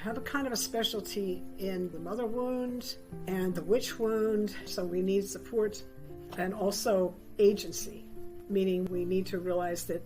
have a kind of a specialty in the mother wound and the witch wound, so we need support, and also agency, meaning we need to realize that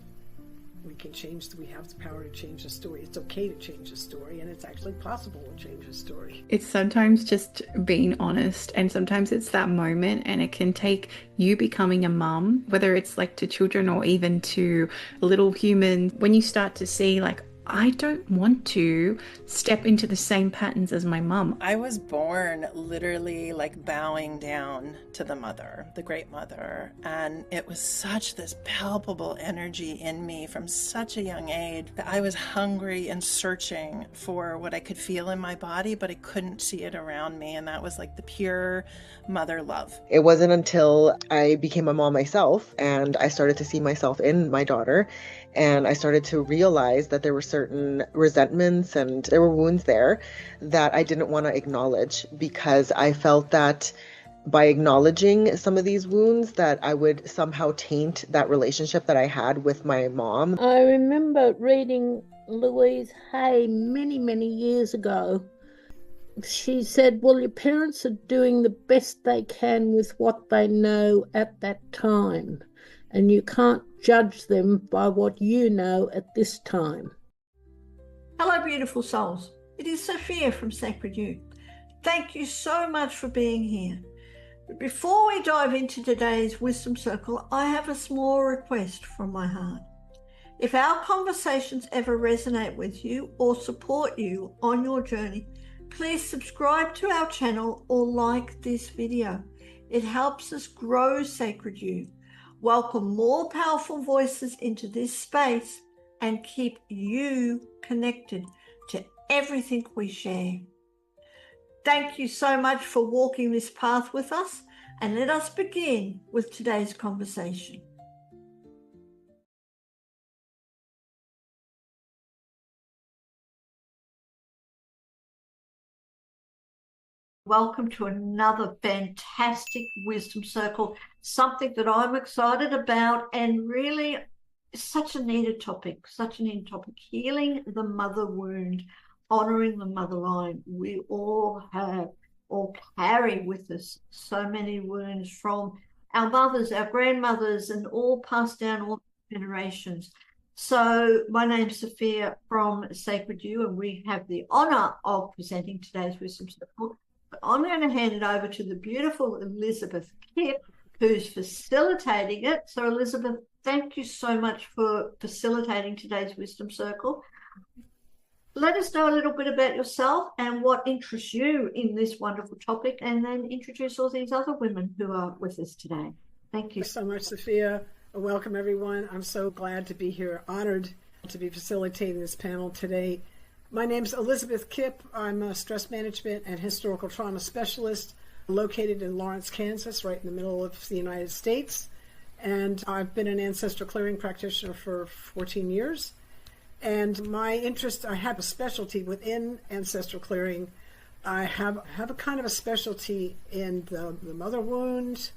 we have the power to change the story. It's okay to change the story, and it's actually possible to change the story. It's sometimes just being honest, and sometimes it's that moment, and it can take you becoming a mum, whether it's like to children or even to little humans, when you start to see like, I don't want to step into the same patterns as my mum. I was born literally like bowing down to the mother, the great mother. And it was such this palpable energy in me from such a young age that I was hungry and searching for what I could feel in my body, but I couldn't see it around me. And that was like the pure mother love. It wasn't until I became a mom myself and I started to see myself in my daughter, and I started to realize that there were certain resentments and there were wounds there that I didn't want to acknowledge, because I felt that by acknowledging some of these wounds that I would somehow taint that relationship that I had with my mom. I remember reading Louise Hay many, many years ago. She said, well, your parents are doing the best they can with what they know at that time, and you can't judge them by what you know at this time. Hello, beautiful souls. It is Sophia from Sacred You. Thank you so much for being here. But before we dive into today's Wisdom Circle, I have a small request from my heart. If our conversations ever resonate with you or support you on your journey, please subscribe to our channel or like this video. It helps us grow Sacred You, welcome more powerful voices into this space, and keep you connected to everything we share. Thank you so much for walking this path with us, and let us begin with today's conversation. Welcome to another fantastic Wisdom Circle, something that I'm excited about, and really such a needed topic, healing the mother wound, honoring the mother line. We all carry with us so many wounds from our mothers, our grandmothers, and all passed down all generations. So my name's Sophia from Sacred You, and we have the honor of presenting today's Wisdom Circle. But I'm going to hand it over to the beautiful Elizabeth KIPP, who's facilitating it. So Elizabeth, thank you so much for facilitating today's Wisdom Circle. Let us know a little bit about yourself and what interests you in this wonderful topic, and then introduce all these other women who are with us today. Thank you. Thank you so much, Sophia. Welcome, everyone. I'm so glad to be here, honored to be facilitating this panel today. My name's Elizabeth KIPP. I'm a stress management and historical trauma specialist located in Lawrence, Kansas, right in the middle of the United States. And I've been an ancestral clearing practitioner for 14 years. And my interest, I have a specialty within ancestral clearing. I have a kind of a specialty in the mother wound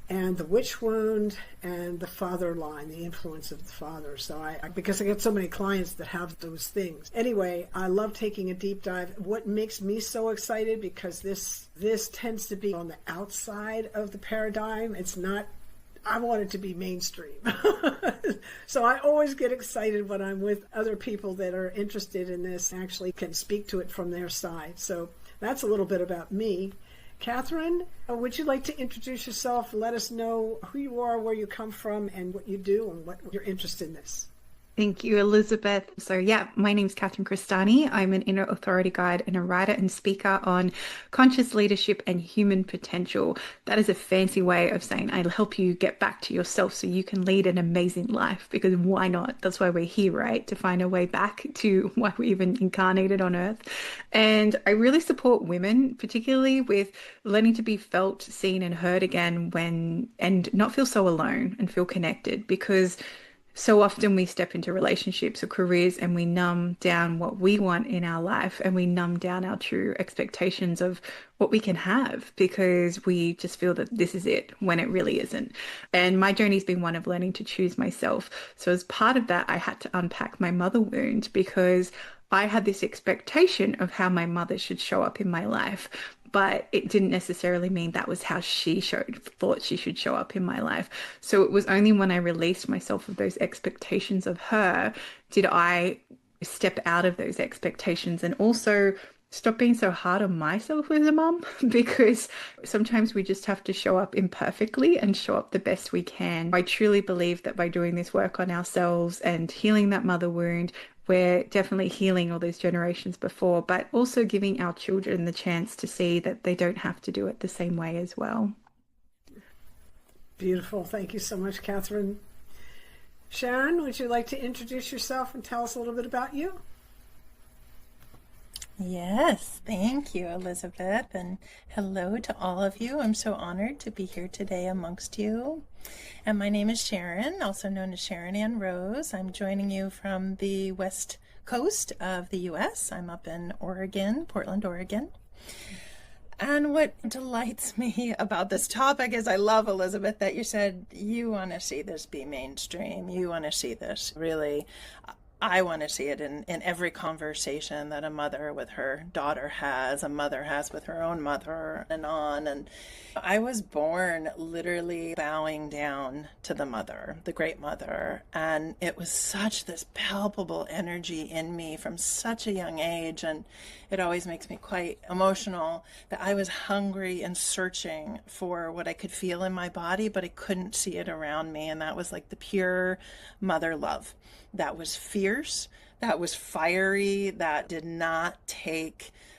and the witch wound and the father line, the influence of the father. So because I get so many clients that have those things. Anyway, I love taking a deep dive. What makes me so excited, because this tends to be on the outside of the paradigm. It's not, I want it to be mainstream. So I always get excited when I'm with other people that are interested in this, actually can speak to it from their side. So that's a little bit about me. Catherine, would you like to introduce yourself? Let us know who you are, where you come from, and what you do, and what your interest in this. Thank you, Elizabeth. So yeah, my name's Catherine Crestani. I'm an inner authority guide and a writer and speaker on conscious leadership and human potential. That is a fancy way of saying I'll help you get back to yourself so you can lead an amazing life, because why not? That's why we're here, right? To find our way back to why we even incarnated on earth. And I really support women, particularly with learning to be felt, seen and heard again and not feel so alone and feel connected, because So often we step into relationships or careers and we numb down what we want in our life, and we numb down our true expectations of what we can have because we just feel that this is it when it really isn't. And my journey's been one of learning to choose myself. So as part of that, I had to unpack my mother wound because I had this expectation of how my mother should show up in my life, but it didn't necessarily mean that was how thought she should show up in my life. So it was only when I released myself of those expectations of her did I step out of those expectations and also stop being so hard on myself as a mom because sometimes we just have to show up imperfectly and show up the best we can. I truly believe that by doing this work on ourselves and healing that mother wound, we're definitely healing all those generations before, but also giving our children the chance to see that they don't have to do it the same way as well. Beautiful. Thank you so much, Catherine. Sharon, would you like to introduce yourself and tell us a little bit about you? Yes, thank you, Elizabeth, and hello to all of you. I'm so honored to be here today amongst you. And my name is Sharon, also known as Sharon Ann Rose. I'm joining you from the west coast of the U.S. I'm up in Oregon, Portland, Oregon. And what delights me about this topic is I love, Elizabeth, that you said you want to see this be mainstream. You want to see this really. I want to see it in every conversation that a mother with her daughter has, a mother has with her own mother, and on. And I was born literally bowing down to the mother, the great mother. And it was such this palpable energy in me from such a young age. And it always makes me quite emotional that I was hungry and searching for what I could feel in my body, but I couldn't see it around me. And that was like the pure mother love. That was fierce, that was fiery, that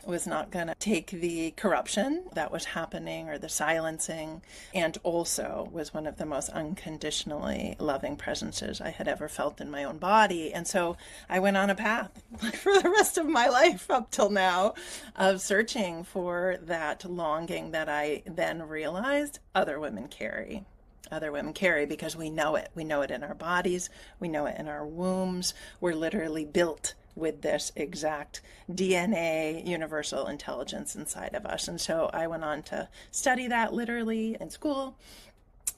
was not going to take the corruption that was happening or the silencing, and also was one of the most unconditionally loving presences I had ever felt in my own body. And so I went on a path for the rest of my life up till now of searching for that longing that I then realized other women carry. Because we know it. We know it in our bodies. We know it in our wombs. We're literally built with this exact DNA universal intelligence inside of us. And so I went on to study that literally in school,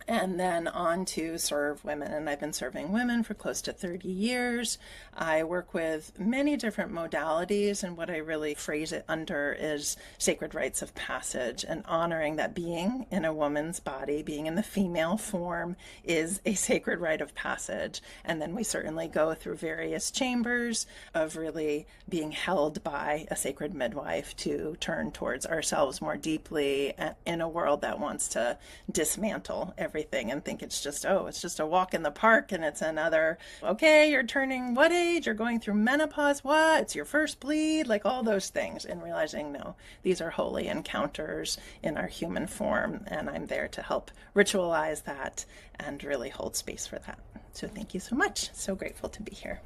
and then on to serve women. And I've been serving women for close to 30 years. I work with many different modalities, and what I really phrase it under is sacred rites of passage, and honoring that being in a woman's body, being in the female form, is a sacred rite of passage. And then we certainly go through various chambers of really being held by a sacred midwife to turn towards ourselves more deeply in a world that wants to dismantle everything and think it's just a walk in the park, and it's another, okay, you're turning what age, you're going through menopause, what, it's your first bleed, like all those things, and realizing no, these are holy encounters in our human form, and I'm there to help ritualize that and really hold space for that. So thank you so much. So grateful to be here.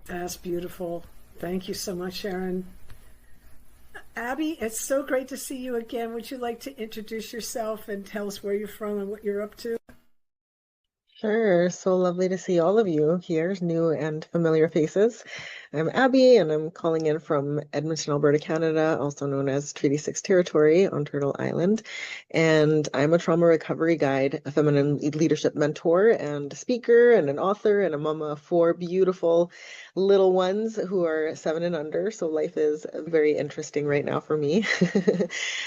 That's beautiful. Thank you so much, Sharon. Abby, it's so great to see you again. Would you like to introduce yourself and tell us where you're from and what you're up to? Sure. So lovely to see all of you here, new and familiar faces. I'm Abby, and I'm calling in from Edmonton, Alberta, Canada, also known as Treaty 6 Territory on Turtle Island. And I'm a trauma recovery guide, a feminine leadership mentor, and a speaker, and an author, and a mama of 4 beautiful little ones who are 7 and under. So life is very interesting right now for me.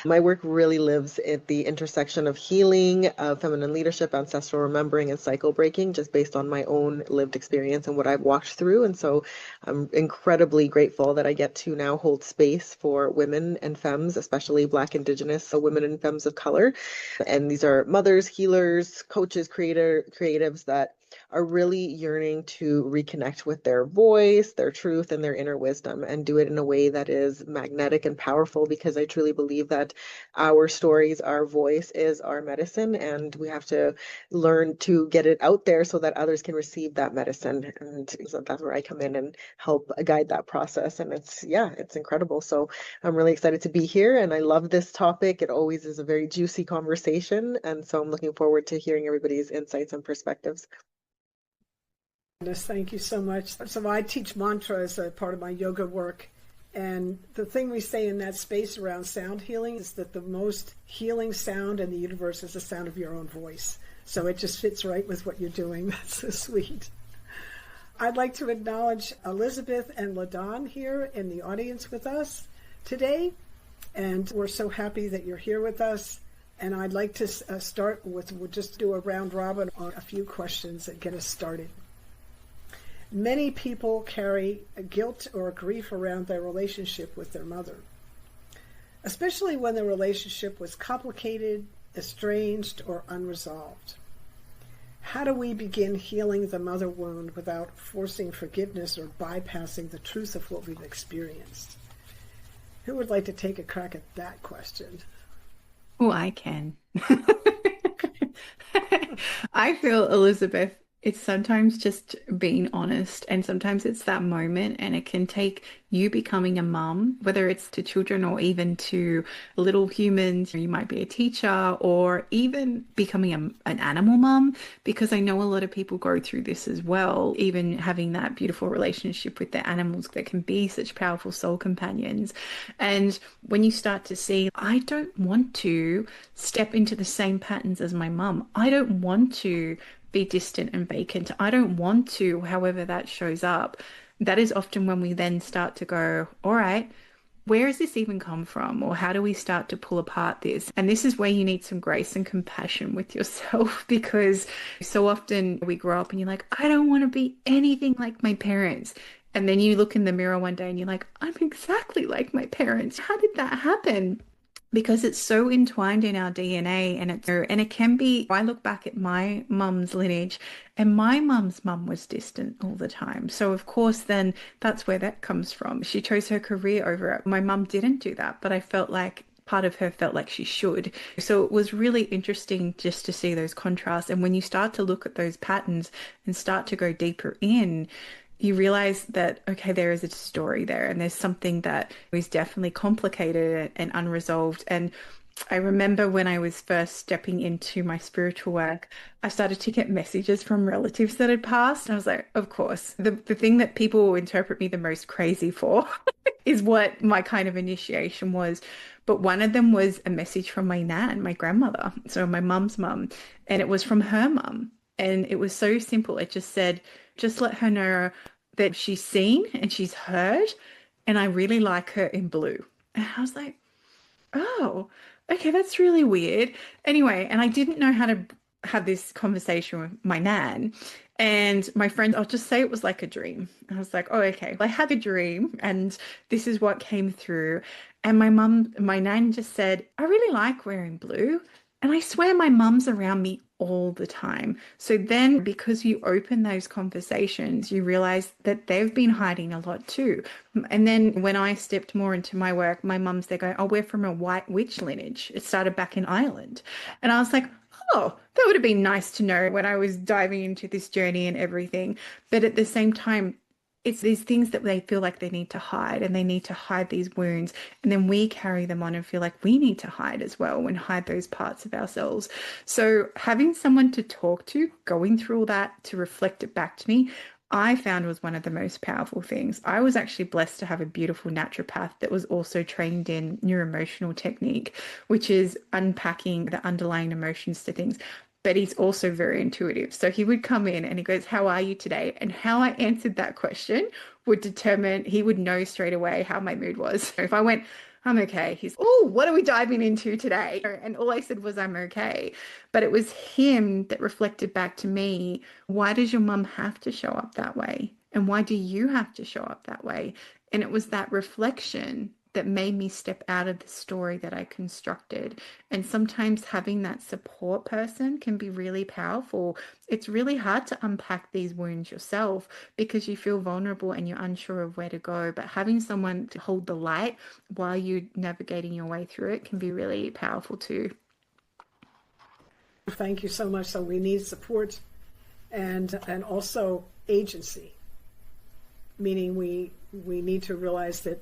My work really lives at the intersection of healing, of feminine leadership, ancestral remembering, and cycle breaking, just based on my own lived experience and what I've walked through. And so I'm incredibly grateful that I get to now hold space for women and femmes, especially Black, Indigenous women and femmes of color. And these are mothers, healers, coaches, creatives that are really yearning to reconnect with their voice, their truth, and their inner wisdom, and do it in a way that is magnetic and powerful, because I truly believe that our stories, our voice is our medicine, and we have to learn to get it out there so that others can receive that medicine. And so that's where I come in and help guide that process. And it's incredible. So I'm really excited to be here, and I love this topic. It always is a very juicy conversation. And so I'm looking forward to hearing everybody's insights and perspectives. Yes, thank you so much. So I teach mantra as a part of my yoga work. And the thing we say in that space around sound healing is that the most healing sound in the universe is the sound of your own voice. So it just fits right with what you're doing. That's so sweet. I'd like to acknowledge Elizabeth and LaDon here in the audience with us today. And we're so happy that you're here with us. And I'd like to start with, we'll just do a round robin on a few questions that get us started. Many people carry a guilt or grief around their relationship with their mother, especially when the relationship was complicated, estranged, or unresolved. How do we begin healing the mother wound without forcing forgiveness or bypassing the truth of what we've experienced? Who would like to take a crack at that question? Oh, I can. I feel, Elizabeth, it's sometimes just being honest, and sometimes it's that moment, and it can take you becoming a mum, whether it's to children or even to little humans. You might be a teacher, or even becoming an animal mum, because I know a lot of people go through this as well, even having that beautiful relationship with their animals that can be such powerful soul companions. And when you start to see, I don't want to step into the same patterns as my mum. I don't want to be distant and vacant. I don't want to, however that shows up. That is often when we then start to go, all right, where has this even come from? Or how do we start to pull apart this? And this is where you need some grace and compassion with yourself, because so often we grow up and you're like, I don't want to be anything like my parents. And then you look in the mirror one day and you're like, I'm exactly like my parents. How did that happen? Because it's so entwined in our DNA, and it can be. I look back at my mum's lineage, and my mum's mum was distant all the time. So of course, then that's where that comes from. She chose her career over it. My mum didn't do that, but I felt like part of her felt like she should. So it was really interesting just to see those contrasts. And when you start to look at those patterns and start to go deeper in, you realize that, okay, there is a story there, and there's something that is definitely complicated and unresolved. And I remember when I was first stepping into my spiritual work, I started to get messages from relatives that had passed. And I was like, of course, the thing that people interpret me the most crazy for is what my kind of initiation was. But one of them was a message from my nan, my grandmother, so my mum's mum, and it was from her mum. And it was so simple. It just said, just let her know that she's seen and she's heard, and I really like her in blue. And I was like, oh, okay, that's really weird. Anyway, and I didn't know how to have this conversation with my nan. And my friend, I'll just say it was like a dream. And I was like, oh, okay. I had a dream, and this is what came through. And my nan just said, I really like wearing blue. And I swear my mum's around me all the time. So then, because you open those conversations, you realize that they've been hiding a lot too. And then when I stepped more into my work, my mum's there going, oh, we're from a white witch lineage. It started back in Ireland. And I was like, oh, that would have been nice to know when I was diving into this journey and everything. But at the same time, it's these things that they feel like they need to hide, and they need to hide these wounds. And then we carry them on and feel like we need to hide as well, and hide those parts of ourselves. So having someone to talk to, going through all that, to reflect it back to me, I found was one of the most powerful things. I was actually blessed to have a beautiful naturopath that was also trained in neuroemotional technique, which is unpacking the underlying emotions to things. But he's also very intuitive. So he would come in and he goes, how are you today? And how I answered that question would determine, he would know straight away how my mood was. So if I went, I'm okay, he's, oh, what are we diving into today? And all I said was, I'm okay. But it was him that reflected back to me, why does your mum have to show up that way? And why do you have to show up that way? And it was that reflection that made me step out of the story that I constructed. And sometimes having that support person can be really powerful. It's really hard to unpack these wounds yourself because you feel vulnerable and you're unsure of where to go. But having someone to hold the light while you're navigating your way through it can be really powerful too. Thank you so much. So we need support and also agency, meaning we need to realize that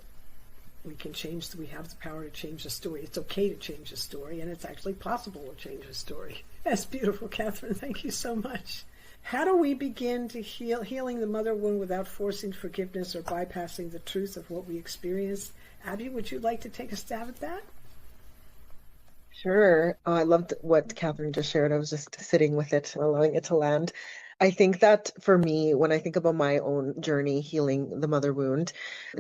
we have the power to change the story. It's okay to change the story, and it's actually possible to change the story. That's beautiful, Catherine. Thank you so much. How do we begin to healing the mother wound without forcing forgiveness or bypassing the truth of what we experienced? Abby, would you like to take a stab at that? Sure. I loved what Catherine just shared. I was just sitting with it, allowing it to land. I think that for me, when I think about my own journey healing the mother wound,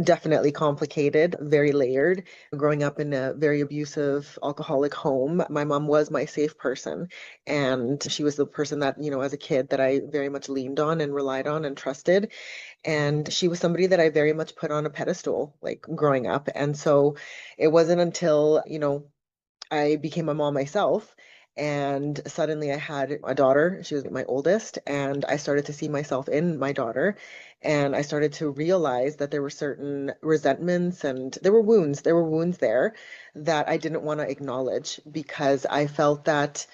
definitely complicated, very layered. Growing up in a very abusive, alcoholic home, my mom was my safe person. And she was the person that, as a kid, that I very much leaned on and relied on and trusted. And she was somebody that I very much put on a pedestal, like growing up. And so it wasn't until, I became a mom myself. And suddenly I had a daughter. She was my oldest. And I started to see myself in my daughter. And I started to realize that there were certain resentments and there were wounds. There were wounds there that I didn't want to acknowledge because I felt that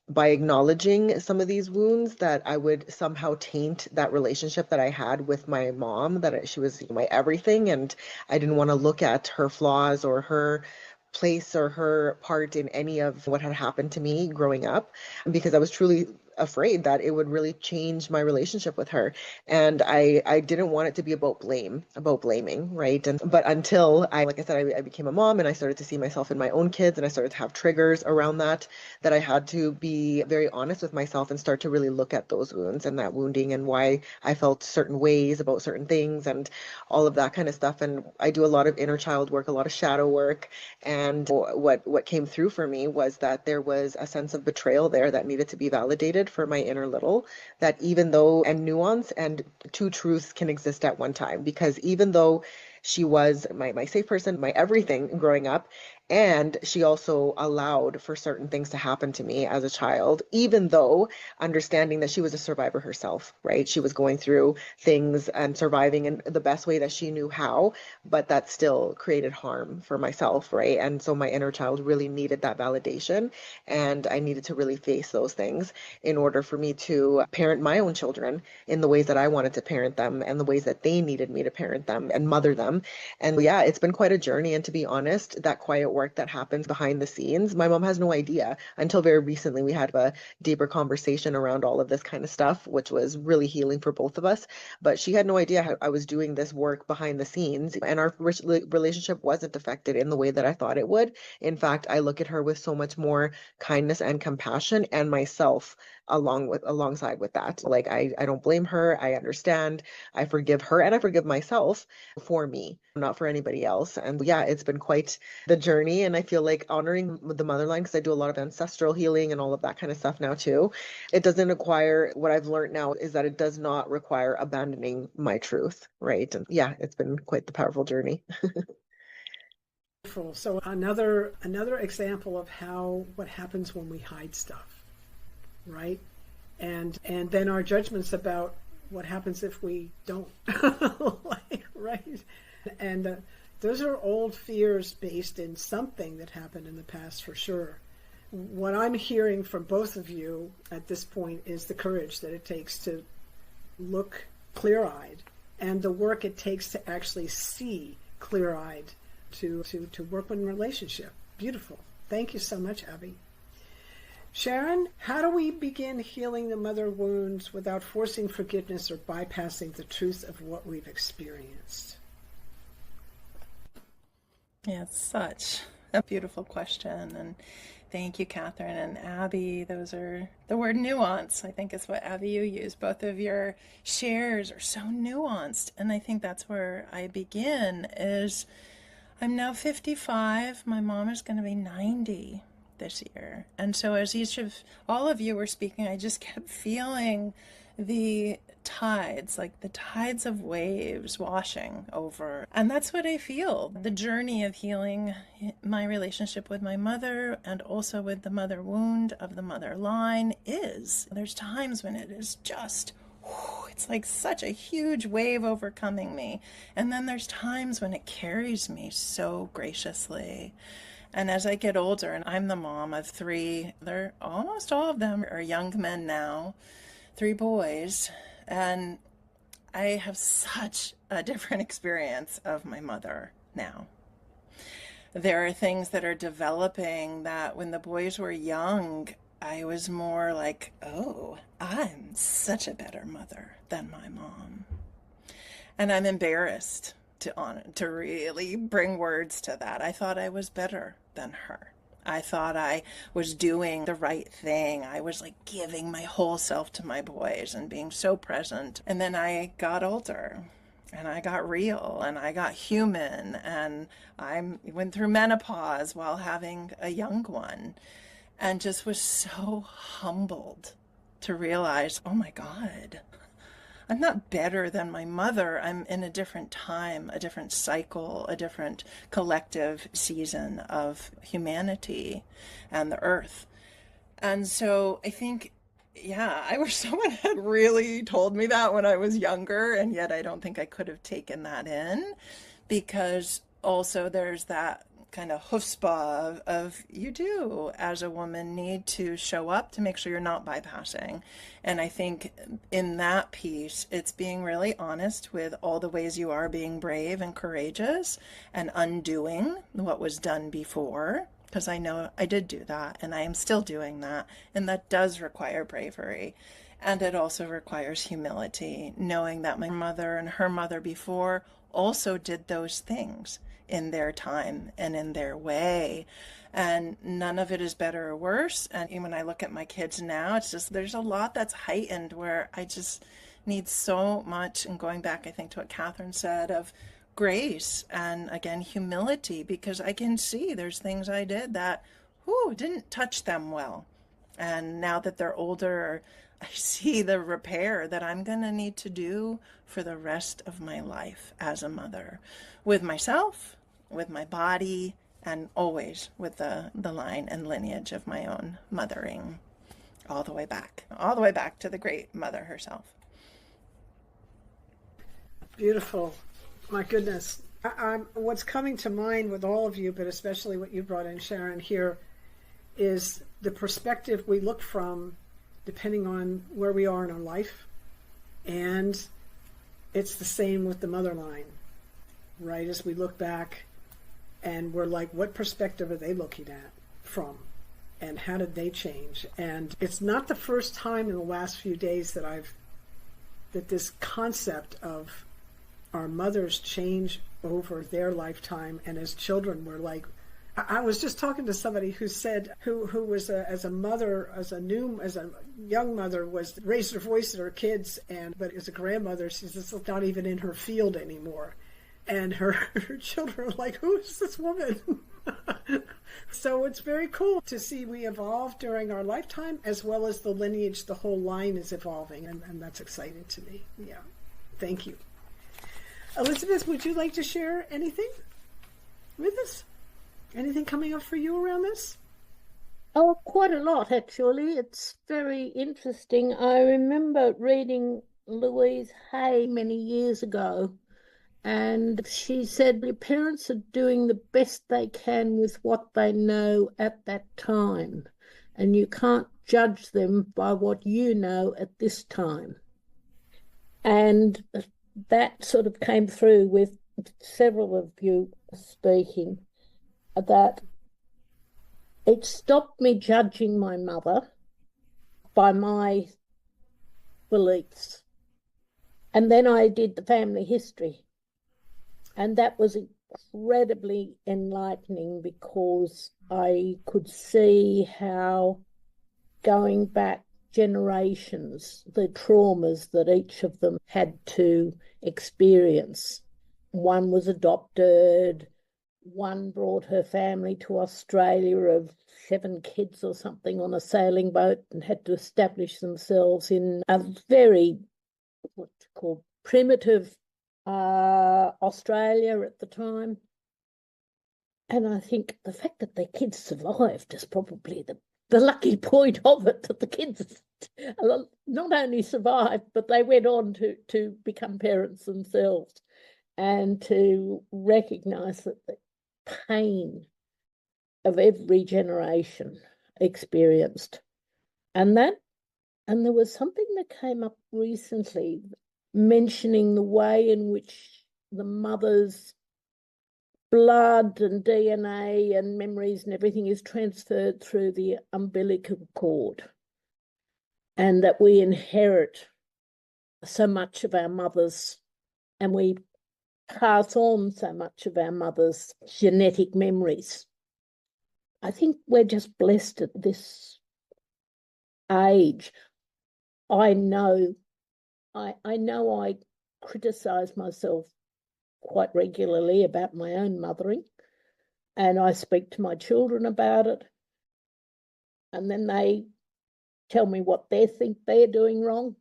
by acknowledging some of these wounds that I would somehow taint that relationship that I had with my mom, that she was my everything. And I didn't want to look at her flaws or her place or her part in any of what had happened to me growing up because I was truly afraid that it would really change my relationship with her. And I didn't want it to be about blaming, right? But until like I said, I became a mom and I started to see myself in my own kids and I started to have triggers around that I had to be very honest with myself and start to really look at those wounds and that wounding and why I felt certain ways about certain things and all of that kind of stuff. And I do a lot of inner child work, a lot of shadow work. And what came through for me was that there was a sense of betrayal there that needed to be validated for my inner little, that even though, and nuance and two truths can exist at one time, because even though she was my safe person, my everything growing up, and she also allowed for certain things to happen to me as a child, even though understanding that she was a survivor herself, right? She was going through things and surviving in the best way that she knew how, but that still created harm for myself, right? And so my inner child really needed that validation. And I needed to really face those things in order for me to parent my own children in the ways that I wanted to parent them and the ways that they needed me to parent them and mother them. And yeah, it's been quite a journey. And to be honest, that quiet work that happens behind the scenes, my mom has no idea. Until very recently, we had a deeper conversation around all of this kind of stuff, which was really healing for both of us. But she had no idea how I was doing this work behind the scenes. And our relationship wasn't affected in the way that I thought it would. In fact, I look at her with so much more kindness and compassion and myself alongside with that. Like I don't blame her. I understand. I forgive her and I forgive myself for me, not for anybody else. And yeah, it's been quite the journey. And I feel like honoring the motherline, because I do a lot of ancestral healing and all of that kind of stuff now too. It doesn't require, what I've learned now is that it does not require abandoning my truth, right? And yeah, it's been quite the powerful journey. So another example of what happens when we hide stuff, right? And then our judgments about what happens if we don't, right? And those are old fears based in something that happened in the past for sure. What I'm hearing from both of you at this point is the courage that it takes to look clear-eyed and the work it takes to actually see clear-eyed to work in relationship. Beautiful. Thank you so much, Abby. Sharon, how do we begin healing the mother wounds without forcing forgiveness or bypassing the truth of what we've experienced? Yeah, it's such a beautiful question. And thank you, Catherine and Abby. Those are the word nuance, I think is what, Abby, you use. Both of your shares are so nuanced. And I think that's where I begin is I'm now 55. My mom is going to be 90 this year. And so as all of you were speaking, I just kept feeling the tides, like the tides of waves washing over. And that's what I feel. The journey of healing my relationship with my mother and also with the mother wound of the mother line is, there's times when it is just, it's like such a huge wave overcoming me. And then there's times when it carries me so graciously. And as I get older, and I'm the mom of three, almost all of them are young men now, 3 boys, and I have such a different experience of my mother now. There are things that are developing that when the boys were young, I was more like, oh, I'm such a better mother than my mom. And I'm embarrassed to really bring words to that. I thought I was better than her. I thought I was doing the right thing. I was like giving my whole self to my boys and being so present. And then I got older and I got real and I got human and I went through menopause while having a young one and just was so humbled to realize, oh my God, I'm not better than my mother. I'm in a different time, a different cycle, a different collective season of humanity and the earth. And so I think, yeah, I wish someone had really told me that when I was younger, and yet I don't think I could have taken that in, because also there's that kind of chutzpah of you do as a woman need to show up to make sure you're not bypassing. And I think in that piece, it's being really honest with all the ways you are being brave and courageous and undoing what was done before. Because I know I did do that and I am still doing that. And that does require bravery. And it also requires humility, knowing that my mother and her mother before also did those things in their time and in their way. And none of it is better or worse. And even when I look at my kids now, it's just there's a lot that's heightened where I just need so much. And going back, I think, to what Catherine said of grace and again humility, because I can see there's things I did that didn't touch them well. And now that they're older, I see the repair that I'm going to need to do for the rest of my life as a mother, with myself, with my body, and always with the line and lineage of my own mothering, all the way back to the great mother herself. Beautiful. My goodness. What's coming to mind with all of you, but especially what you brought in, Sharon, here, is the perspective we look from depending on where we are in our life. And it's the same with the mother line, right? As we look back and we're like, what perspective are they looking at from? And how did they change? And it's not the first time in the last few days that this concept of our mothers change over their lifetime, and as children we're like, I was just talking to somebody who said who was as a young mother was raised her voice at her kids, but as a grandmother she's just not even in her field anymore, and her children are like, who is this woman? So it's very cool to see we evolve during our lifetime, as well as the lineage, the whole line is evolving, and that's exciting to me. Yeah, thank you. Elizabeth, would you like to share anything with us? Anything coming up for you around this? Oh, quite a lot, actually. It's very interesting. I remember reading Louise Hay many years ago, and she said your parents are doing the best they can with what they know at that time, and you can't judge them by what you know at this time. And that sort of came through with several of you speaking, that it stopped me judging my mother by my beliefs. And then I did the family history. And that was incredibly enlightening, because I could see how, going back generations, the traumas that each of them had to experience. One was adopted, one brought her family to Australia of 7 kids or something on a sailing boat and had to establish themselves in a very, what's called, primitive Australia at the time. And I think the fact that their kids survived is probably the lucky point of it, that the kids not only survived, but they went on to become parents themselves, and to recognise that the pain of every generation experienced. And there was something that came up recently mentioning the way in which the mothers blood and DNA and memories and everything is transferred through the umbilical cord, and that we inherit so much of our mothers, and we pass on so much of our mother's genetic memories. I think we're just blessed at this age. I know I criticize myself quite regularly about my own mothering, and I speak to my children about it, and then they tell me what they think they're doing wrong,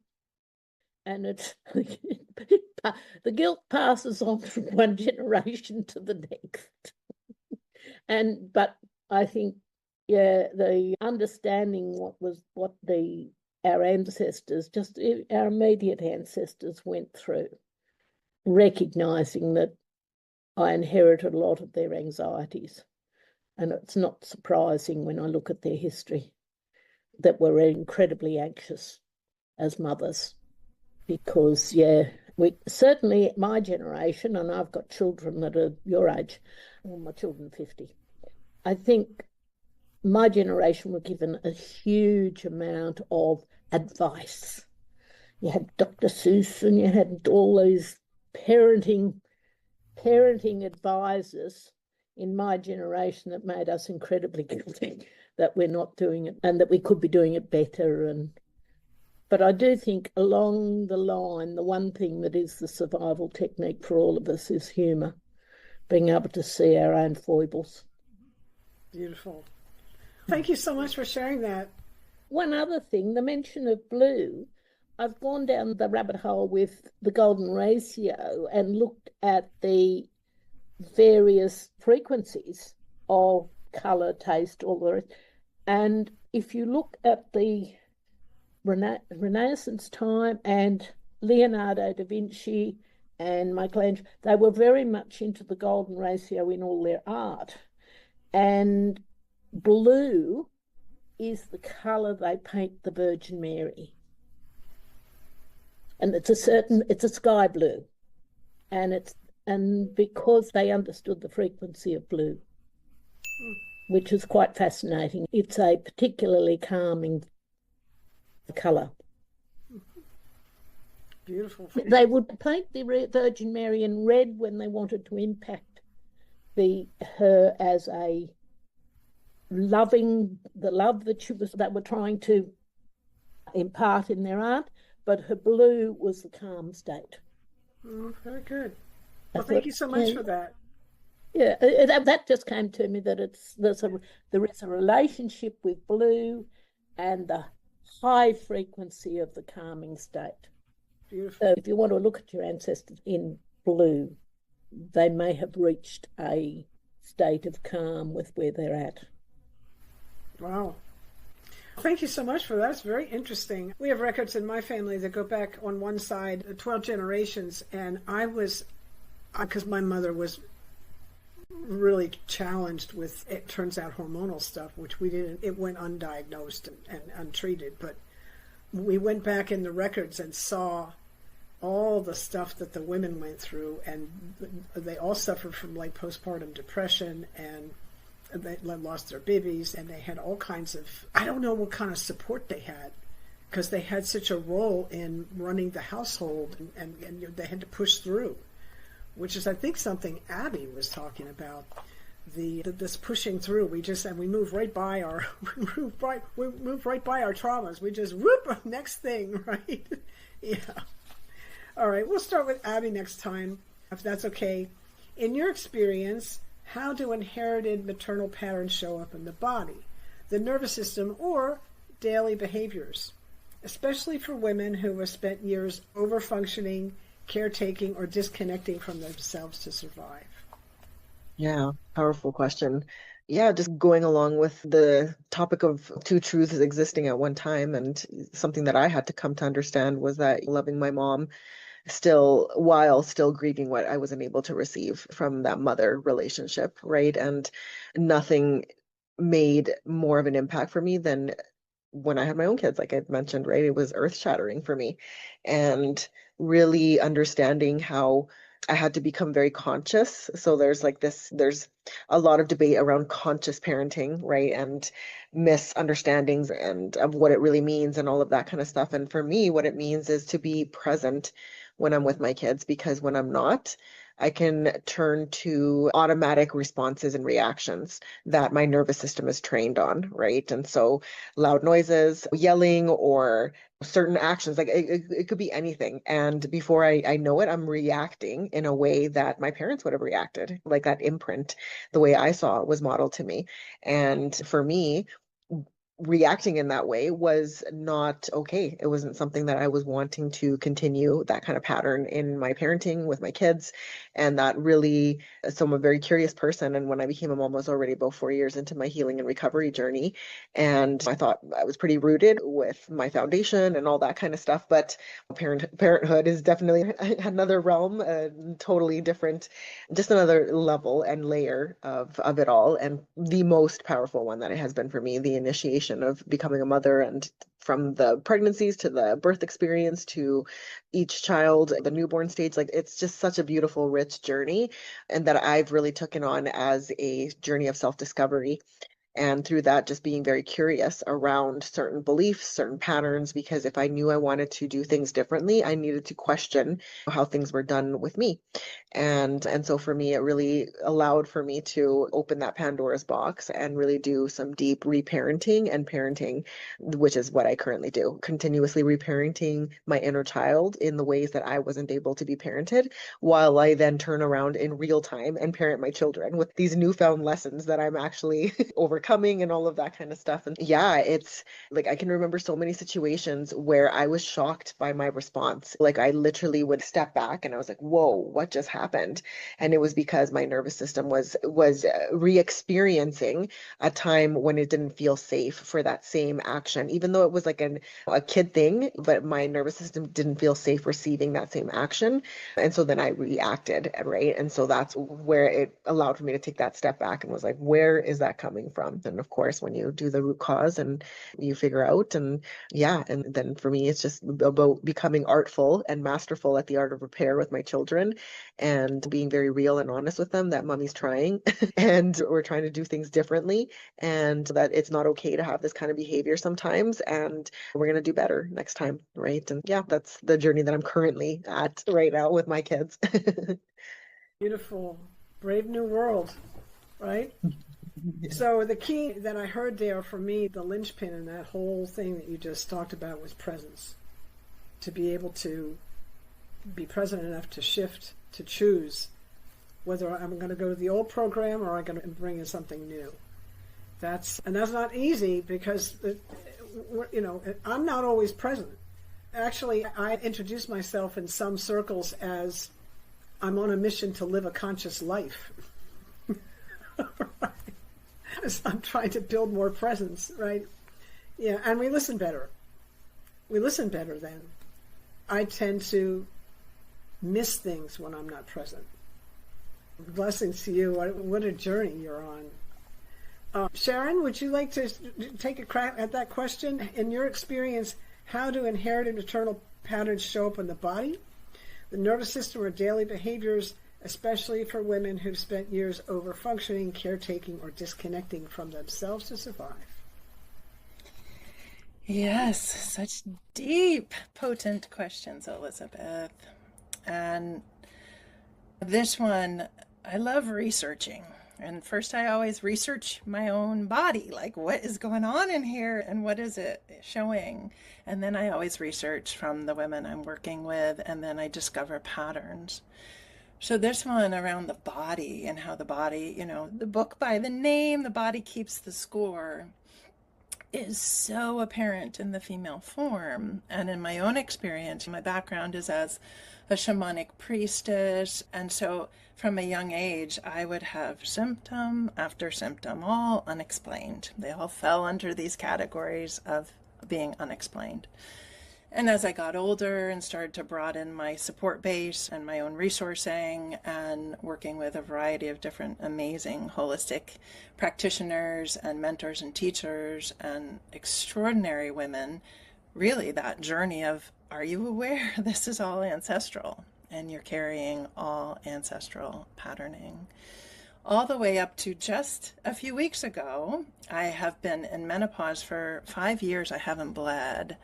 and it's the guilt passes on from one generation to the next. But I think, yeah, the understanding what our ancestors, just our immediate ancestors, went through, recognizing that I inherited a lot of their anxieties. And it's not surprising when I look at their history that we're incredibly anxious as mothers, because, yeah, we certainly, my generation, and I've got children that are your age, well, my children are 50. I think my generation were given a huge amount of advice. You had Dr. Seuss and you had all these parenting advisors in my generation that made us incredibly guilty that we're not doing it and that we could be doing it better. But I do think along the line, the one thing that is the survival technique for all of us is humour, being able to see our own foibles. Beautiful. Thank you so much for sharing that. One other thing, the mention of blue, I've gone down the rabbit hole with the golden ratio and looked at the various frequencies of colour, taste, all the rest. And if you look at the Renaissance time and Leonardo da Vinci and Michelangelo, they were very much into the golden ratio in all their art. And blue is the colour they paint the Virgin Mary. And it's a sky blue. And because they understood the frequency of blue, which is quite fascinating, it's a particularly calming colour. Beautiful. They would paint the Virgin Mary in red when they wanted to impact her as a loving, the love that were trying to impart in their art, but her blue was the calm state. Oh, very good. Well, thank you so much for that. Yeah, that just came to me, that there is a relationship with blue and the high frequency of the calming state. Beautiful. So if you want to look at your ancestors in blue, they may have reached a state of calm with where they're at. Wow. Thank you so much for that. It's very interesting. We have records in my family that go back on one side 12 generations, and because my mother was really challenged with, it turns out, hormonal stuff, which it went undiagnosed and untreated, but we went back in the records and saw all the stuff that the women went through, and they all suffered from like postpartum depression, and they lost their babies, and they had all kinds of, I don't know what kind of support they had, because they had such a role in running the household, and they had to push through, which is, I think, something Abby was talking about. This pushing through. We move right by our traumas. We just whoop, next thing, right? Yeah. All right, we'll start with Abby next time, if that's okay. In your experience, how do inherited maternal patterns show up in the body, the nervous system, or daily behaviors, especially for women who have spent years over-functioning, caretaking, or disconnecting from themselves to survive? Yeah, powerful question. Yeah, just going along with the topic of two truths existing at one time, and something that I had to come to understand was that loving my mom while still grieving what I wasn't able to receive from that mother relationship, right? And nothing made more of an impact for me than when I had my own kids, like I mentioned, right? It was earth-shattering for me. And really understanding how I had to become very conscious. So there's a lot of debate around conscious parenting, right? And misunderstandings and of what it really means and all of that kind of stuff. And for me, what it means is to be present when I'm with my kids, because when I'm not, I can turn to automatic responses and reactions that my nervous system is trained on, right? And so loud noises, yelling, or certain actions, like it could be anything. And before I know it, I'm reacting in a way that my parents would have reacted, like that imprint, the way I saw it was modeled to me. And for me, reacting in that way was not okay. It wasn't something that I was wanting to continue that kind of pattern in my parenting with my kids. And that really, so I'm a very curious person. And when I became a mom, I was already about 4 years into my healing and recovery journey. And I thought I was pretty rooted with my foundation and all that kind of stuff. But parenthood is definitely another realm, totally different, just another level and layer of it all. And the most powerful one that it has been for me, the initiation of becoming a mother, and from the pregnancies to the birth experience to each child, the newborn stage, like it's just such a beautiful, rich journey, and that I've really taken on as a journey of self-discovery. And through that, just being very curious around certain beliefs, certain patterns, because if I knew I wanted to do things differently, I needed to question how things were done with me. And so for me, it really allowed for me to open that Pandora's box and really do some deep reparenting and parenting, which is what I currently do, continuously reparenting my inner child in the ways that I wasn't able to be parented, while I then turn around in real time and parent my children with these newfound lessons that I'm actually overcoming and all of that kind of stuff. And yeah, it's like I can remember so many situations where I was shocked by my response. Like I literally would step back and I was like, whoa, what just happened? And it was because my nervous system was re-experiencing a time when it didn't feel safe for that same action, even though it was like a kid thing, but my nervous system didn't feel safe receiving that same action. And so then I reacted, right? And so that's where it allowed for me to take that step back and was like, where is that coming from? And of course, when you do the root cause and you figure out, and yeah, and then for me, it's just about becoming artful and masterful at the art of repair with my children, and being very real and honest with them that mommy's trying and we're trying to do things differently, and that it's not okay to have this kind of behavior sometimes, and we're going to do better next time, right? And yeah, that's the journey that I'm currently at right now with my kids. Beautiful. Brave new world, right? So the key that I heard there for me, the linchpin in that whole thing that you just talked about, was presence. To be able to be present enough to shift, to choose whether I'm going to go to the old program or I'm going to bring in something new. That's not easy, because I'm not always present. Actually, I introduce myself in some circles as I'm on a mission to live a conscious life. I'm trying to build more presence, right? Yeah, and we listen better. We listen better then. I tend to miss things when I'm not present. Blessings to you. What a journey you're on. Sharon, would you like to take a crack at that question? In your experience, how do inherited maternal patterns show up in the body, the nervous system, or daily behaviors, especially for women who've spent years over-functioning, caretaking, or disconnecting from themselves to survive? Yes, such deep, potent questions, Elizabeth. And this one, I love researching. And first, I always research my own body, like what is going on in here and what is it showing? And then I always research from the women I'm working with, and then I discover patterns. So this one around the body and how the body, the book by the name, The Body Keeps the Score, is so apparent in the female form. And in my own experience, my background is as a shamanic priestess. And so from a young age, I would have symptom after symptom, all unexplained. They all fell under these categories of being unexplained. And as I got older and started to broaden my support base and my own resourcing, and working with a variety of different amazing holistic practitioners and mentors and teachers and extraordinary women, really that journey of, are you aware this is all ancestral? and you're carrying all ancestral patterning. All the way up to just a few weeks ago, I have been in menopause for 5 years. I haven't bled.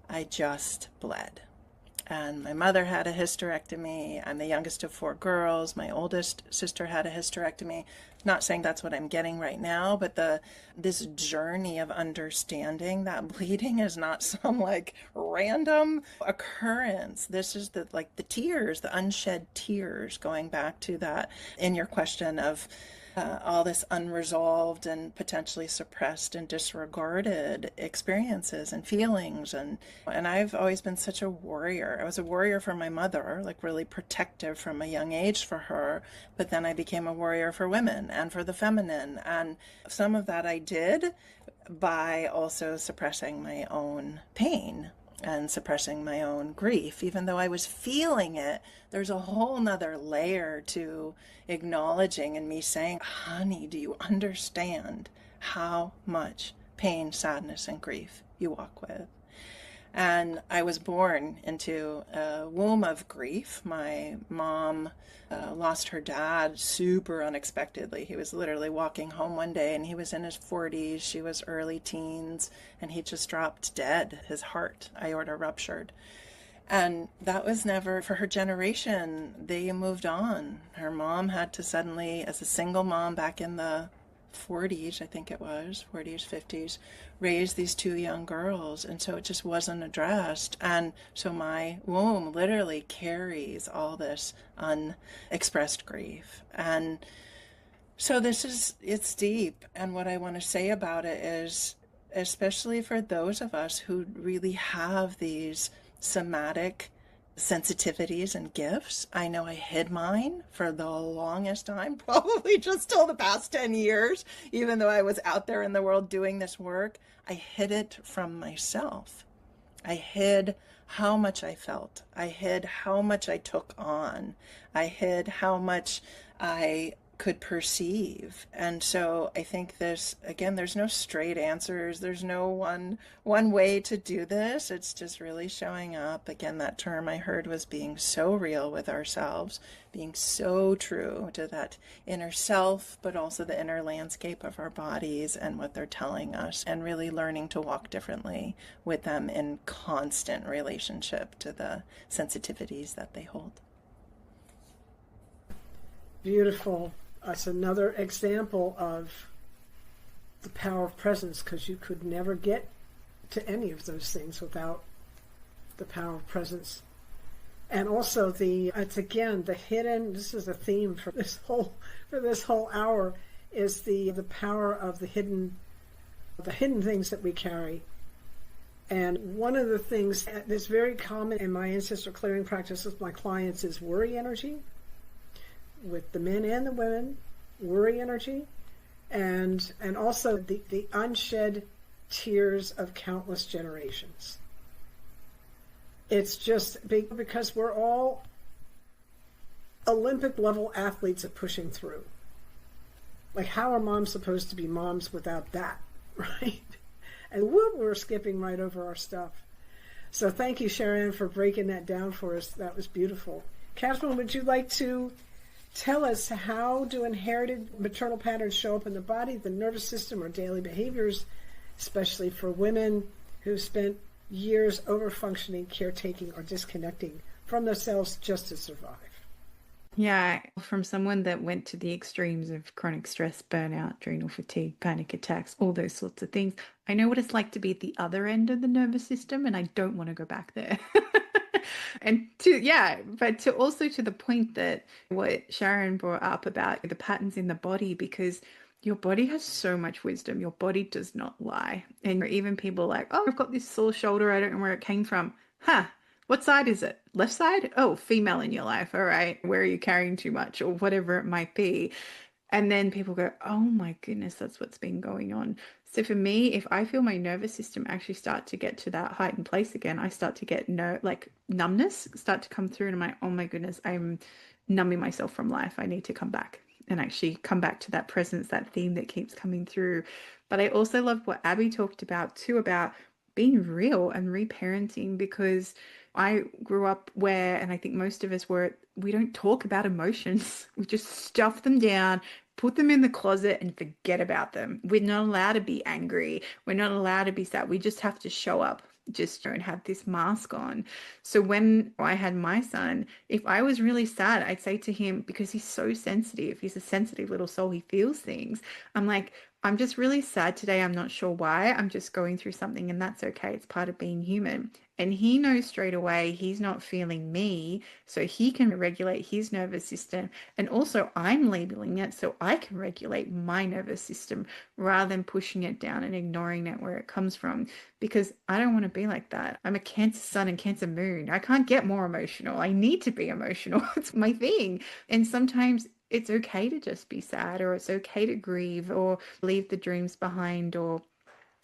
I just bled. And my mother had a hysterectomy. I'm the youngest of 4 girls. My oldest sister had a hysterectomy. Not saying that's what I'm getting right now, but this journey of understanding that bleeding is not some like random occurrence. This is the tears, the unshed tears, going back to that in your question of all this unresolved and potentially suppressed and disregarded experiences and feelings. And I've always been such a warrior. I was a warrior for my mother, like really protective from a young age for her. But then I became a warrior for women and for the feminine. And some of that I did by also suppressing my own pain and suppressing my own grief. Even though I was feeling it, there's a whole nother layer to acknowledging and me saying, honey, do you understand how much pain, sadness, and grief you walk with? And I was born into a womb of grief. My mom lost her dad super unexpectedly. He was literally walking home one day and he was in his 40s. She was early teens and he just dropped dead. His heart aorta ruptured. And that was never, for her generation, they moved on. Her mom had to suddenly, as a single mom back in the 40s, I think it was, 40s, 50s, raise these 2 young girls. And so it just wasn't addressed. And so my womb literally carries all this unexpressed grief. And so it's deep. And what I want to say about it is, especially for those of us who really have these somatic sensitivities and gifts. I know I hid mine for the longest time, probably just till the past 10 years, even though I was out there in the world doing this work. I hid it from myself. I hid how much I felt. I hid how much I took on. I hid how much I could perceive. And so I think there's no straight answers. There's no one way to do this. It's just really showing up. Again, that term I heard was being so real with ourselves, being so true to that inner self, but also the inner landscape of our bodies and what they're telling us, and really learning to walk differently with them in constant relationship to the sensitivities that they hold. Beautiful. That's another example of the power of presence, because you could never get to any of those things without the power of presence. And also it's again the hidden. This is a theme for this whole hour, is the power of the hidden things that we carry. And one of the things that's very common in my ancestral clearing practice with my clients is worry energy. With the men and the women, worry energy, and also the unshed tears of countless generations. It's just because we're all Olympic level athletes at pushing through. Like, how are moms supposed to be moms without that, right? And we're skipping right over our stuff. So thank you, Sharon, for breaking that down for us. That was beautiful. Catherine, would you like to tell us, how do inherited maternal patterns show up in the body, the nervous system, or daily behaviors, especially for women who spent years over-functioning, caretaking, or disconnecting from themselves just to survive? Yeah, from someone that went to the extremes of chronic stress, burnout, adrenal fatigue, panic attacks, all those sorts of things, I know what it's like to be at the other end of the nervous system, and I don't want to go back there. And also to the point that what Sharon brought up about the patterns in the body, because your body has so much wisdom. Your body does not lie. And even people like, oh, I've got this sore shoulder. I don't know where it came from. What side is it? Left side? Oh, female in your life. All right. Where are you carrying too much, or whatever it might be? And then people go, oh my goodness, that's what's been going on. So for me, if I feel my nervous system actually start to get to that heightened place again, I start to get numbness start to come through, and I'm like, oh my goodness, I'm numbing myself from life. I need to come back and actually come back to that presence, that theme that keeps coming through. But I also love what Abby talked about too, about being real and reparenting, because I grew up where, and I think most of us were, we don't talk about emotions. We just stuff them down, put them in the closet and forget about them. We're not allowed to be angry. We're not allowed to be sad. We just have to show up. Just don't have this mask on. So when I had my son, if I was really sad, I'd say to him, because he's so sensitive, he's a sensitive little soul, he feels things. I'm like, I'm just really sad today. I'm not sure why. I'm just going through something, and that's okay. It's part of being human. And he knows straight away he's not feeling me, so he can regulate his nervous system. And also, I'm labeling it so I can regulate my nervous system rather than pushing it down and ignoring it where it comes from, because I don't want to be like that. I'm a Cancer sun and Cancer moon. I can't get more emotional. I need to be emotional. It's my thing. And sometimes it's okay to just be sad, or it's okay to grieve or leave the dreams behind. Or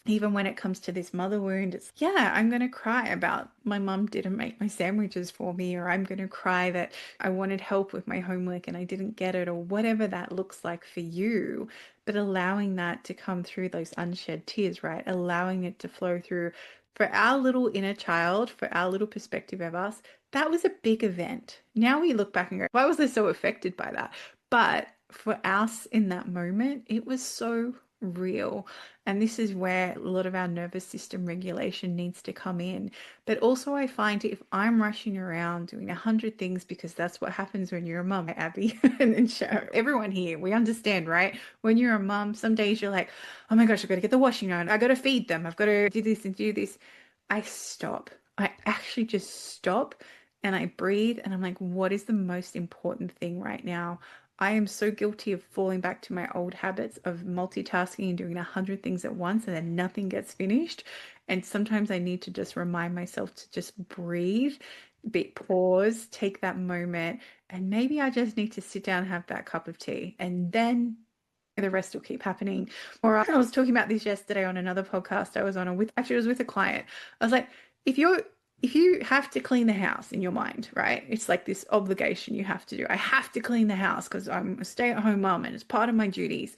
even when it comes to this mother wound, it's, yeah, I'm going to cry about my mum didn't make my sandwiches for me, or I'm going to cry that I wanted help with my homework and I didn't get it, or whatever that looks like for you. But allowing that to come through those unshed tears, right? Allowing it to flow through. For our little inner child, for our little perspective of us, that was a big event. Now we look back and go, why was I so affected by that? But for us in that moment, it was so real. And this is where a lot of our nervous system regulation needs to come in. But also, I find if I'm rushing around doing 100 things, because that's what happens when you're a mum, Abby and Sharon, everyone here, we understand, right? When you're a mum, some days you're like, oh my gosh, I've got to get the washing on. I've got to feed them. I've got to do this and do this. I stop. I actually just stop and I breathe and I'm like, what is the most important thing right now? I am so guilty of falling back to my old habits of multitasking and doing 100 things at once and then nothing gets finished. And sometimes I need to just remind myself to just breathe, pause, take that moment, and maybe I just need to sit down and have that cup of tea, and then the rest will keep happening. Or I was talking about this yesterday on another podcast I was on, actually it was with a client. I was like, if you have to clean the house in your mind, right? It's like this obligation you have to do. I have to clean the house because I'm a stay-at-home mom and it's part of my duties.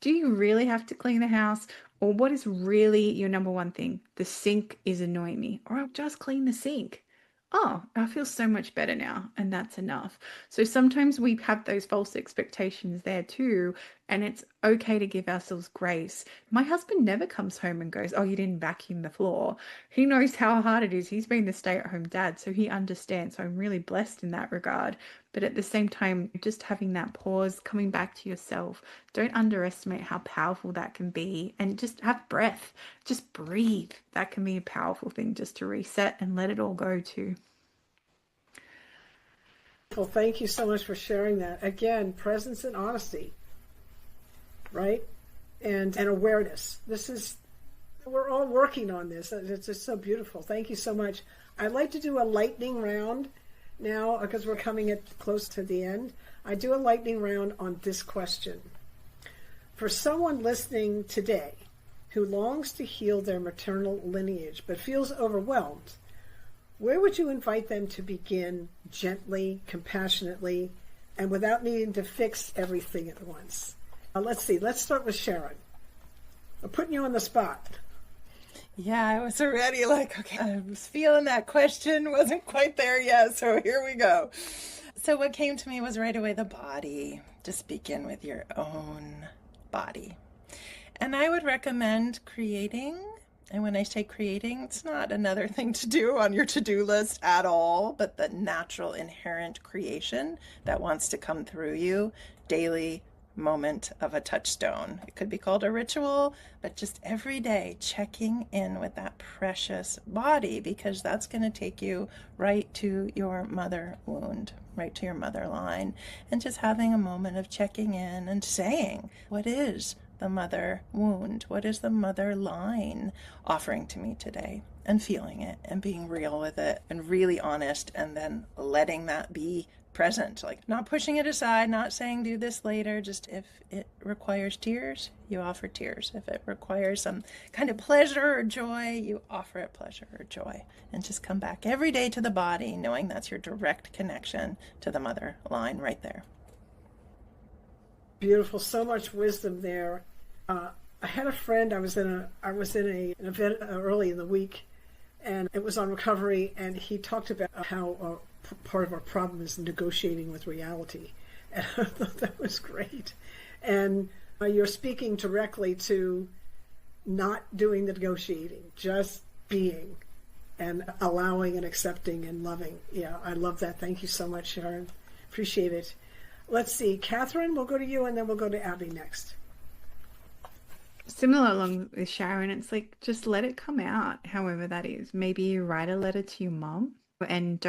Do you really have to clean the house? Or what is really your number one thing? The sink is annoying me. Or I'll just clean the sink. Oh, I feel so much better now, and that's enough. So sometimes we have those false expectations there too, and it's okay to give ourselves grace. My husband never comes home and goes, oh, you didn't vacuum the floor. He knows how hard it is. He's been the stay-at-home dad, so he understands. So I'm really blessed in that regard. But at the same time, just having that pause, coming back to yourself, don't underestimate how powerful that can be, and just have breath. Just breathe. That can be a powerful thing, just to reset and let it all go too. Well, thank you so much for sharing that. Again, presence and honesty, right? And awareness. We're all working on this. It's just so beautiful. Thank you so much. I'd like to do a lightning round now because we're coming close to the end. I do a lightning round on this question. For someone listening today who longs to heal their maternal lineage but feels overwhelmed, where would you invite them to begin gently, compassionately, and without needing to fix everything at once? Let's see. Let's start with Sharon. I'm putting you on the spot. Yeah, I was already like, okay, I was feeling that question, wasn't quite there yet, so here we go. So what came to me was right away the body. Just begin with your own body. And I would recommend creating. And when I say creating, it's not another thing to do on your to-do list at all, but the natural inherent creation that wants to come through you daily, moment of a touchstone. It could be called a ritual, but just every day checking in with that precious body, because that's going to take you right to your mother wound, right to your mother line, and just having a moment of checking in and saying, what is the mother wound? What is the mother line offering to me today? And feeling it and being real with it and really honest, and then letting that be present, like not pushing it aside, not saying do this later. Just if it requires tears, you offer tears. If it requires some kind of pleasure or joy, you offer it pleasure or joy. And just come back every day to the body, knowing that's your direct connection to the mother line right there. Beautiful. So much wisdom there. I I had a friend. I was in an event early in the week, and it was on recovery, and he talked about how part of our problem is negotiating with reality, and I thought that was great. And you're speaking directly to not doing the negotiating, just being and allowing and accepting and loving. Yeah, I love that. Thank you so much, Sharon. Appreciate it. Let's see, Catherine, we'll go to you, and then we'll go to Abby next. Similar along with Sharon, it's like just let it come out, however that is. Maybe you write a letter to your mum, and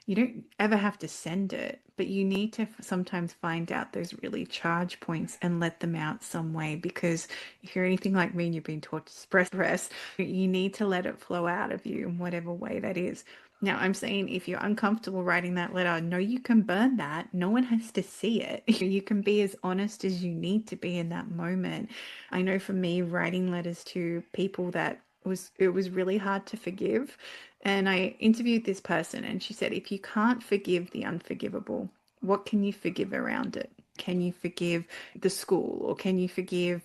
you don't ever have to send it, but you need to sometimes find out those really charge points and let them out some way, because if you're anything like me and you've been taught to express, you need to let it flow out of you in whatever way that is. Now, I'm saying if you're uncomfortable writing that letter, no, you can burn that. No one has to see it. You can be as honest as you need to be in that moment. I know for me, writing letters to people it was really hard to forgive. And I interviewed this person, and she said, if you can't forgive the unforgivable, what can you forgive around it? Can you forgive the school, or can you forgive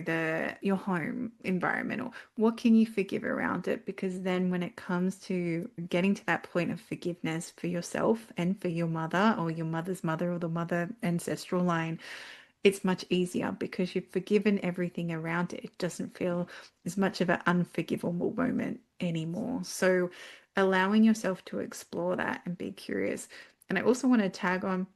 your home environment, or what can you forgive around it? Because then when it comes to getting to that point of forgiveness for yourself and for your mother or your mother's mother or the mother ancestral line, it's much easier because you've forgiven everything around it. It doesn't feel as much of an unforgivable moment anymore. So allowing yourself to explore that and be curious. And I also want to tag on,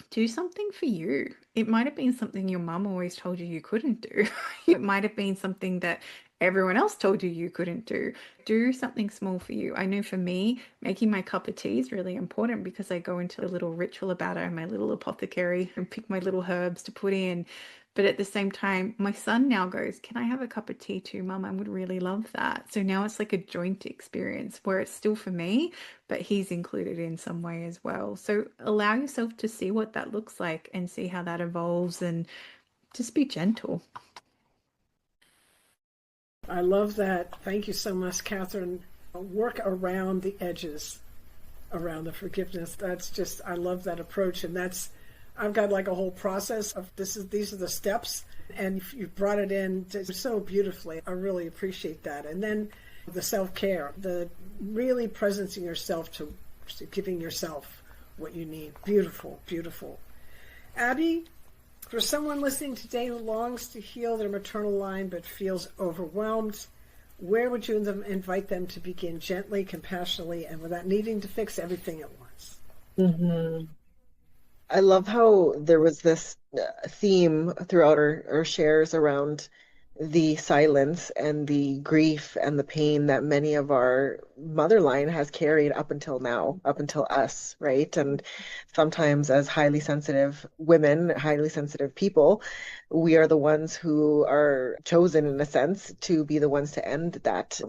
do something for you. It might have been something your mum always told you couldn't do. It might have been something that everyone else told you couldn't do. Do something small for you. I know for me, making my cup of tea is really important because I go into a little ritual about it. I'm my little apothecary and pick my little herbs to put in. But at the same time, my son now goes, can I have a cup of tea too, Mum? I would really love that. So now it's like a joint experience where it's still for me, but he's included in some way as well. So allow yourself to see what that looks like and see how that evolves, and just be gentle. I love that. Thank you so much, Catherine. Work around the edges, around the forgiveness. That's just, I love that approach. And I've got like a whole process of these are the steps, and you brought it in so beautifully. I really appreciate that. And then the self-care, the really presencing yourself to giving yourself what you need. Beautiful, beautiful. Abby, for someone listening today who longs to heal their maternal line but feels overwhelmed, where would you invite them to begin gently, compassionately, and without needing to fix everything at once? Mm-hmm. I love how there was this theme throughout our shares around the silence and the grief and the pain that many of our mother line has carried up until now, up until us, right? And sometimes as highly sensitive women, highly sensitive people, we are the ones who are chosen in a sense to be the ones to end that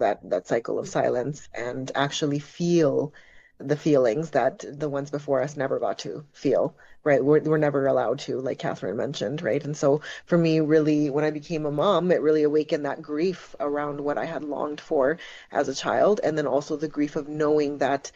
cycle of silence and actually feel the feelings that the ones before us never got to feel, right? We're never allowed to, like Catherine mentioned, right? And so for me, really, when I became a mom, it really awakened that grief around what I had longed for as a child, and then also the grief of knowing that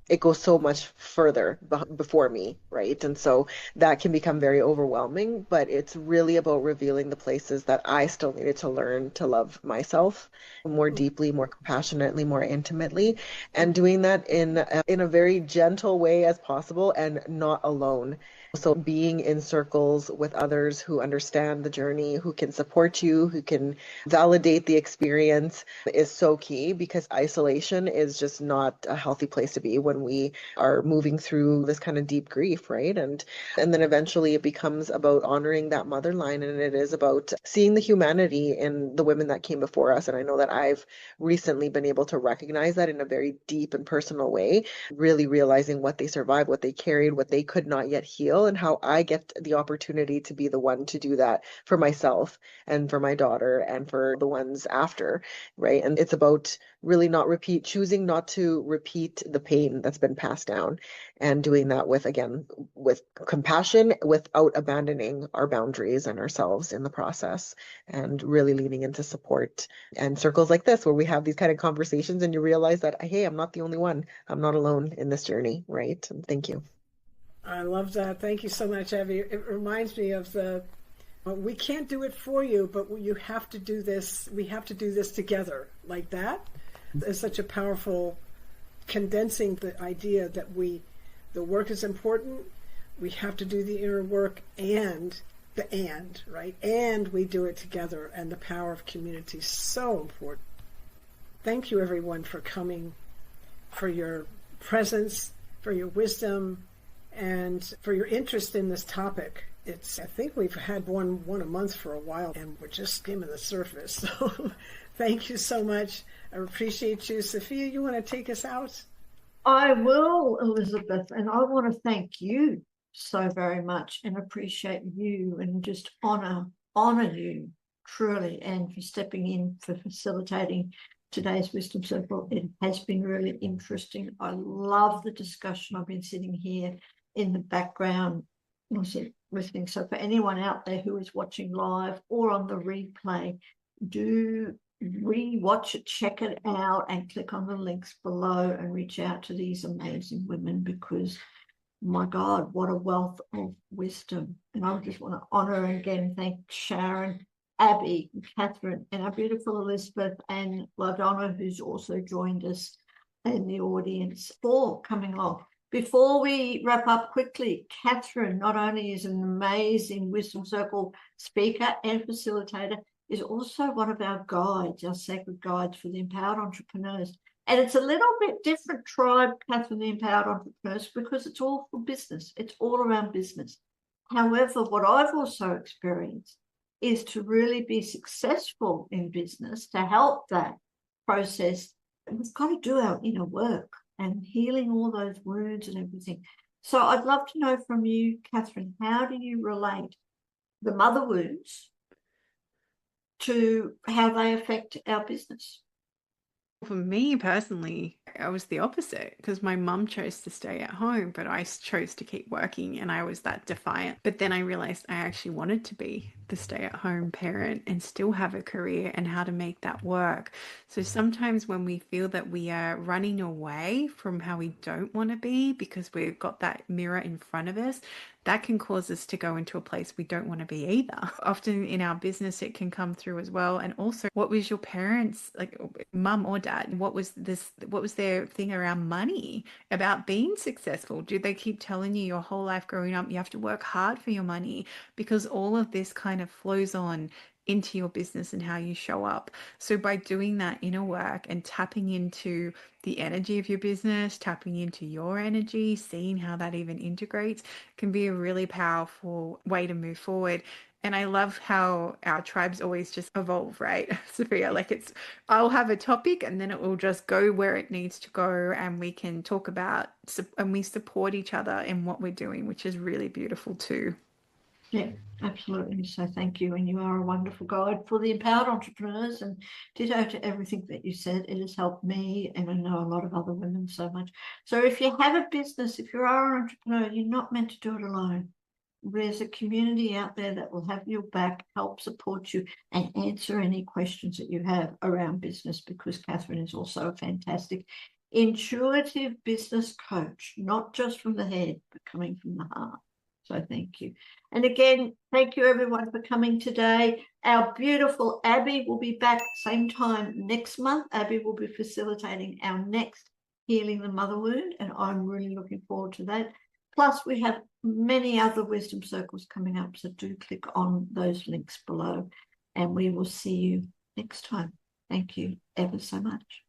it goes so much further before me, right? And so that can become very overwhelming, but it's really about revealing the places that I still needed to learn to love myself more deeply, more compassionately, more intimately, and doing that in a very gentle way as possible and not alone. So being in circles with others who understand the journey, who can support you, who can validate the experience is so key, because isolation is just not a healthy place to be when we are moving through this kind of deep grief, right? And then eventually it becomes about honoring that mother line, and it is about seeing the humanity in the women that came before us. And I know that I've recently been able to recognize that in a very deep and personal way, really realizing what they survived, what they carried, what they could not yet heal, and how I get the opportunity to be the one to do that for myself and for my daughter and for the ones after, right? And it's about really choosing not to repeat the pain that's been passed down, and doing that with compassion without abandoning our boundaries and ourselves in the process, and really leaning into support and circles like this where we have these kind of conversations and you realize that, hey, I'm not the only one. I'm not alone in this journey, right? And thank you. I love that. Thank you so much, Abby. It reminds me of the We can't do it for you, but you have to do this. We have to do this together. Like that is such a powerful condensing the idea that the work is important. We have to do the inner work right? And we do it together, and the power of community is so important. Thank you, everyone, for coming, for your presence, for your wisdom, and for your interest in this topic. I think we've had one a month for a while, and we're just skimming the surface. So thank you so much. I appreciate you. Sophia, you want to take us out? I will, Elizabeth, and I want to thank you so very much and appreciate you and just honor you truly, and for stepping in, for facilitating today's Wisdom Circle. It has been really interesting. I love the discussion. I've been sitting here in the background listening. So for anyone out there who is watching live or on the replay, do re-watch it, check it out, and click on the links below and reach out to these amazing women, because my God, what a wealth of wisdom. And I just want to honor and again thank Sharon, Abby, Catherine, and our beautiful Elizabeth, and LaDonna, who's also joined us in the audience, for coming along. Before we wrap up quickly, Catherine not only is an amazing Wisdom Circle speaker and facilitator, is also one of our guides, our sacred guides for the empowered entrepreneurs. And it's a little bit different tribe, Catherine, the empowered entrepreneurs, because it's all for business. It's all around business. However, what I've also experienced is to really be successful in business, to help that process, we've got to do our inner work and healing all those wounds and everything. So I'd love to know from you, Catherine, how do you relate the mother wounds to how they affect our business? For me personally, I was the opposite, because my mum chose to stay at home, but I chose to keep working, and I was that defiant. But then I realized I actually wanted to be the stay-at-home parent and still have a career, and how to make that work. So sometimes when we feel that we are running away from how we don't want to be because we've got that mirror in front of us, that can cause us to go into a place we don't want to be either. Often in our business, it can come through as well. And also, what was your parents, like mum or dad, what was their thing around money, about being successful? Do they keep telling you your whole life growing up, you have to work hard for your money? Because all of this kind of flows on into your business and how you show up. So by doing that inner work and tapping into the energy of your business, tapping into your energy, seeing how that even integrates, can be a really powerful way to move forward. And I love how our tribes always just evolve, right, Sophia? Like I'll have a topic and then it will just go where it needs to go, and we can talk about, and we support each other in what we're doing, which is really beautiful too. Yeah, absolutely. So thank you. And you are a wonderful guide for the empowered entrepreneurs, and ditto to everything that you said. It has helped me, and I know a lot of other women so much. So if you have a business, if you are an entrepreneur, you're not meant to do it alone. There's a community out there that will have your back, help support you, and answer any questions that you have around business, because Catherine is also a fantastic intuitive business coach, not just from the head, but coming from the heart. So thank you. And again, thank you everyone for coming today. Our beautiful Abby will be back same time next month. Abby will be facilitating our next Healing the Mother Wound, and I'm really looking forward to that. Plus, we have many other wisdom circles coming up, so do click on those links below, and we will see you next time. Thank you ever so much.